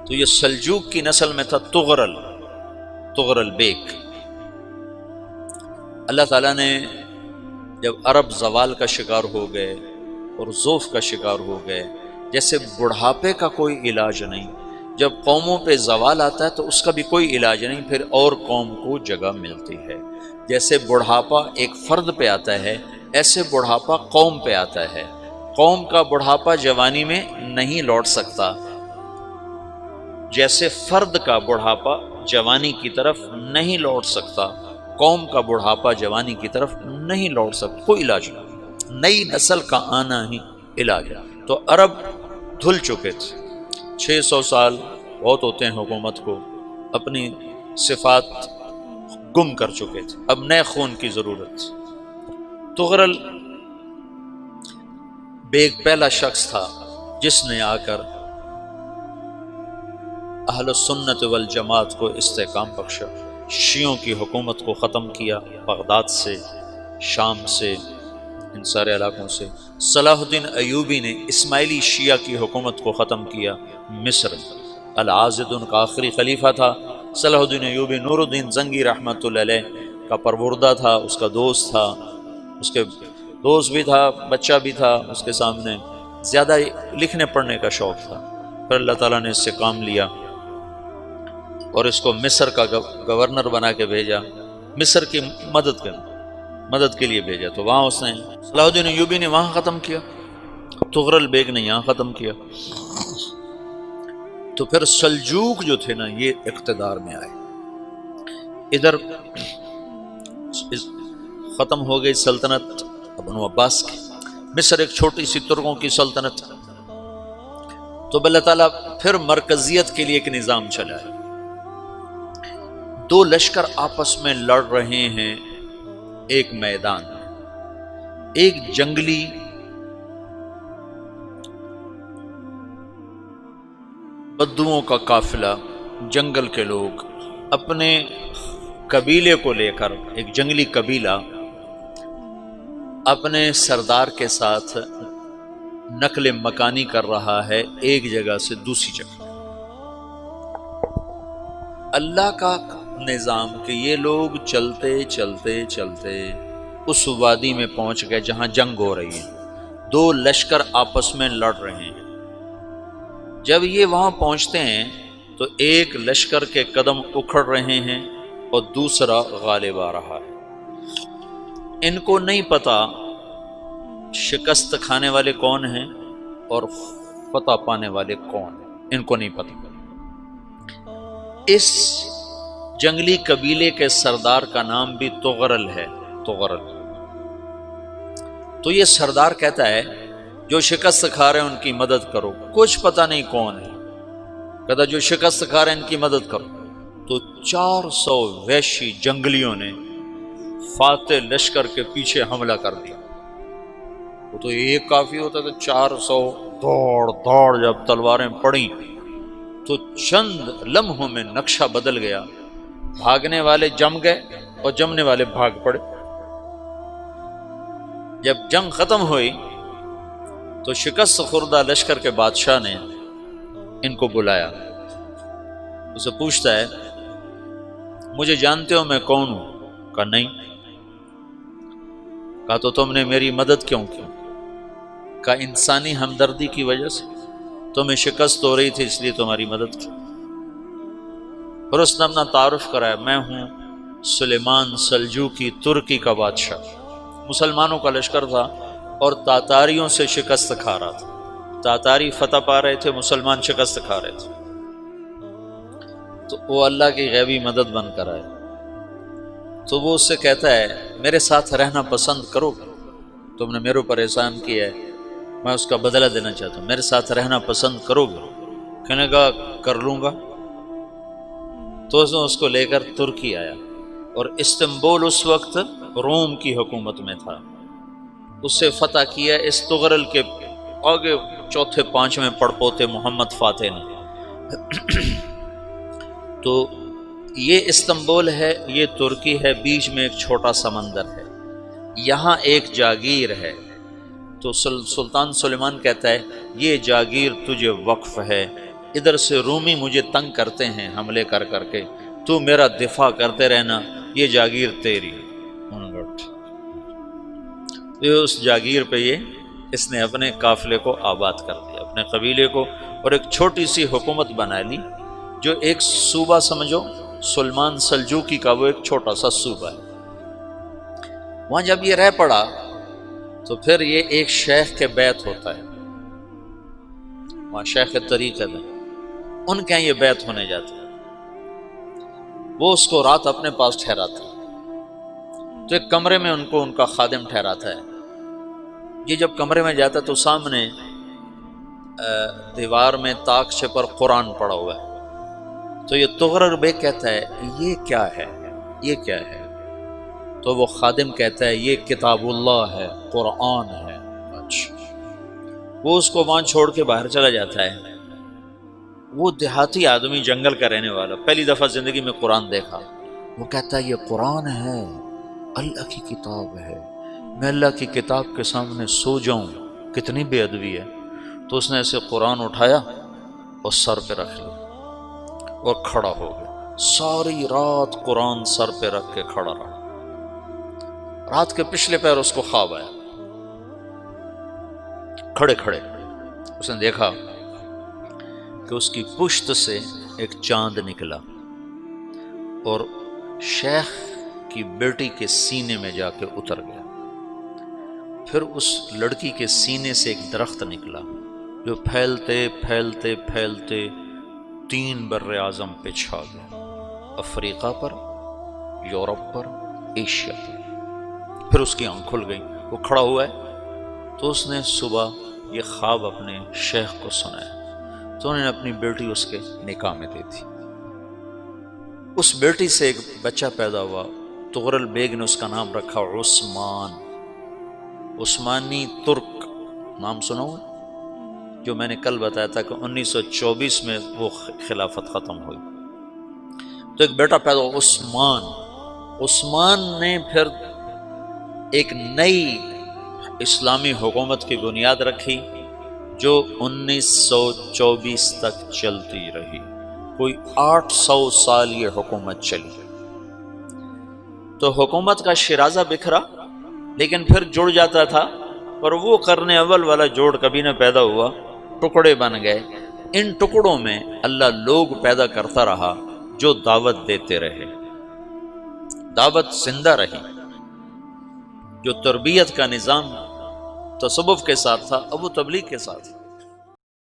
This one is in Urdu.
تو یہ سلجوق کی نسل میں تھا تغرل بیک۔ اللہ تعالیٰ نے جب عرب زوال کا شکار ہو گئے اور ضعف کا شکار ہو گئے، جیسے بڑھاپے کا کوئی علاج نہیں، جب قوموں پہ زوال آتا ہے تو اس کا بھی کوئی علاج نہیں، پھر اور قوم کو جگہ ملتی ہے۔ جیسے بڑھاپا ایک فرد پہ آتا ہے، ایسے بڑھاپا قوم پہ آتا ہے۔ قوم کا بڑھاپا جوانی میں نہیں لوٹ سکتا، جیسے فرد کا بڑھاپا جوانی کی طرف نہیں لوٹ سکتا، قوم کا بڑھاپا جوانی کی طرف نہیں لوٹ سکتا، کوئی علاج نہیں، نئی نسل کا آنا ہی علاج ہے۔ تو عرب دھل چکے تھے، 600 سال بہت ہوتے ہیں حکومت کو، اپنی صفات گم کر چکے تھے، اب نئے خون کی ضرورت تھی۔ تغرل بیگ پہلا شخص تھا جس نے آ کر اہل السنت والجماعت کو استحکام بخشا، شیعوں کی حکومت کو ختم کیا، بغداد سے، شام سے، ان سارے علاقوں سے۔ صلاح الدین ایوبی نے اسماعیلی شیعہ کی حکومت کو ختم کیا، مصر۔ العاضد ان کا آخری خلیفہ تھا صلاح الدین ایوبی، نور الدین زنگی رحمۃ اللہ علیہ کا پروردہ تھا، اس کا دوست تھا، اس کے دوست بھی تھا، بچہ بھی تھا اس کے سامنے، زیادہ لکھنے پڑھنے کا شوق تھا۔ پھر اللہ تعالیٰ نے اس سے کام لیا اور اس کو مصر کا گورنر بنا کے بھیجا، مصر کی مدد کے لیے بھیجا، تو وہاں اس نے صلاح الدین ایوبی نے وہاں ختم کیا، تغرل بیگ نے یہاں ختم کیا۔ تو پھر سلجوق جو تھے نا یہ اقتدار میں آئے، ادھر ختم ہو گئی سلطنت بنو عباس کی، مصر ایک چھوٹی سی ترکوں کی سلطنت، تو اللہ تعالیٰ پھر مرکزیت کے لیے ایک نظام چلائے۔ دو لشکر آپس میں لڑ رہے ہیں ایک میدان میں، ایک جنگلی بدوؤں کا قافلہ، جنگل کے لوگ اپنے قبیلے کو لے کر، ایک جنگلی قبیلہ اپنے سردار کے ساتھ نقل مکانی کر رہا ہے ایک جگہ سے دوسری جگہ۔ اللہ کا نظام کہ یہ لوگ چلتے چلتے چلتے اس وادی میں پہنچ گئے جہاں جنگ ہو رہی ہے، دو لشکر آپس میں لڑ رہے ہیں۔ جب یہ وہاں پہنچتے ہیں تو ایک لشکر کے قدم اکھڑ رہے ہیں اور دوسرا غالب آ رہا ہے۔ ان کو نہیں پتا شکست کھانے والے کون ہیں اور فتح پانے والے کون ہیں، ان کو نہیں پتا۔ اس جنگلی قبیلے کے سردار کا نام بھی تغرل ہے، تغرل۔ تو یہ سردار کہتا ہے جو شکست کھا رہے ہیں ان کی مدد کرو، کچھ پتہ نہیں کون ہے، کہتا جو شکست کھا رہے ہیں ان کی مدد کرو۔ تو 400 وحشی جنگلیوں نے فاتح لشکر کے پیچھے حملہ کر دیا۔ وہ تو ایک کافی ہوتا تو 400 دوڑ جب تلواریں پڑیں تو چند لمحوں میں نقشہ بدل گیا، بھاگنے والے جم گئے اور جمنے والے بھاگ پڑے۔ جب جنگ ختم ہوئی تو شکست خوردہ لشکر کے بادشاہ نے ان کو بلایا، اسے پوچھتا ہے مجھے جانتے ہو میں کون ہوں؟ کہا نہیں۔ کہا تو تم نے میری مدد کیوں کی؟ کہا انسانی ہمدردی کی وجہ سے، تمہیں شکست ہو رہی تھی اس لیے تمہاری مدد کی۔ پھر اس نے اپنا تعارف کرایا، میں ہوں سلیمان سلجوقی، ترکی کا بادشاہ، مسلمانوں کا لشکر تھا اور تاتاریوں سے شکست کھا رہا تھا، تاتاری فتح پا رہے تھے، مسلمان شکست کھا رہے تھے۔ تو وہ اللہ کی غیبی مدد بن کر آئے۔ تو وہ اس سے کہتا ہے میرے ساتھ رہنا پسند کرو گے؟ تم نے میرے اوپر احسان کیا ہے، میں اس کا بدلہ دینا چاہتا ہوں، میرے ساتھ رہنا پسند کرو گے؟ کہنے کا کر لوں گا۔ تو اس کو لے کر ترکی آیا، اور استنبول اس وقت روم کی حکومت میں تھا، اس سے فتح کیا اس تغرل کے آگے چوتھے پانچویں پڑپوتے محمد فاتح نے۔ تو یہ استنبول ہے، یہ ترکی ہے، بیچ میں ایک چھوٹا سمندر ہے، یہاں ایک جاگیر ہے۔ تو سلطان سلیمان کہتا ہے یہ جاگیر تجھے وقف ہے، ادھر سے رومی مجھے تنگ کرتے ہیں حملے کر کر کے، تو میرا دفاع کرتے رہنا، یہ جاگیر تیری۔ یہ اس جاگیر پہ اس نے اپنے قافلے کو آباد کر دیا، اپنے قبیلے کو، اور ایک چھوٹی سی حکومت بنا لی، جو ایک صوبہ سمجھو سلمان سلجوقی کا، وہ ایک چھوٹا سا صوبہ ہے۔ وہاں جب یہ رہ پڑا تو پھر یہ ایک شیخ کے بیت ہوتا ہے، وہاں شیخ طریقت ہے، ان کے یہ بیت ہونے جاتا ہے، وہ اس کو رات اپنے پاس ٹھہراتا ہے، تو ایک کمرے میں ان کو ان کا خادم ٹھہراتا ہے۔ یہ جب کمرے میں جاتا ہے تو سامنے دیوار میں طاقچے پر قرآن پڑا ہوا ہے، تو یہ تغرل بیگ کہتا ہے یہ کیا ہے، یہ کیا ہے؟ تو وہ خادم کہتا ہے یہ کتاب اللہ ہے، قرآن ہے۔ اچھا، وہ اس کو وہاں چھوڑ کے باہر چلا جاتا ہے۔ وہ دیہاتی آدمی، جنگل کا رہنے والا، پہلی دفعہ زندگی میں قرآن دیکھا، وہ کہتا ہے یہ قرآن ہے، اللہ کی کتاب ہے، میں اللہ کی کتاب کے سامنے سو جاؤں، کتنی بے ادبی ہے۔ تو اس نے ایسے قرآن اٹھایا اور سر پہ رکھ لیا اور کھڑا ہو گیا، ساری رات قرآن سر پہ رکھ کے کھڑا رہا۔ رات کے پچھلے پہر اس کو خواب آیا، کھڑے کھڑے اس نے دیکھا کہ اس کی پشت سے ایک چاند نکلا اور شیخ کی بیٹی کے سینے میں جا کے اتر گیا۔ پھر اس لڑکی کے سینے سے ایک درخت نکلا جو پھیلتے پھیلتے پھیلتے 3 بر اعظم پہ چھا گیا، افریقہ پر، یورپ پر، ایشیا پر۔ پھر اس کی آنکھ کھل گئی، وہ کھڑا ہوا ہے، تو اس نے صبح یہ خواب اپنے شیخ کو سنایا، تو انہوں نے اپنی بیٹی اس کے نکاح میں دی تھی۔ اس بیٹی سے ایک بچہ پیدا ہوا، تغرل بیگ نے اس کا نام رکھا عثمان، عثمانی ترک نام سنا ہوا، جو میں نے کل بتایا تھا کہ 1924 میں وہ خلافت ختم ہوئی۔ تو ایک بیٹا پیدا ہوا عثمان۔ عثمان نے پھر ایک نئی اسلامی حکومت کی بنیاد رکھی جو 1924 تک چلتی رہی، کوئی 800 سال یہ حکومت چلی۔ تو حکومت کا شرازہ بکھرا، لیکن پھر جڑ جاتا تھا، اور وہ قرن اول والا جوڑ کبھی نہ پیدا ہوا، ٹکڑے بن گئے۔ ان ٹکڑوں میں اللہ لوگ پیدا کرتا رہا جو دعوت دیتے رہے، دعوت زندہ رہی۔ جو تربیت کا نظام تصوف کے ساتھ تھا، اب وہ تبلیغ کے ساتھ ہے۔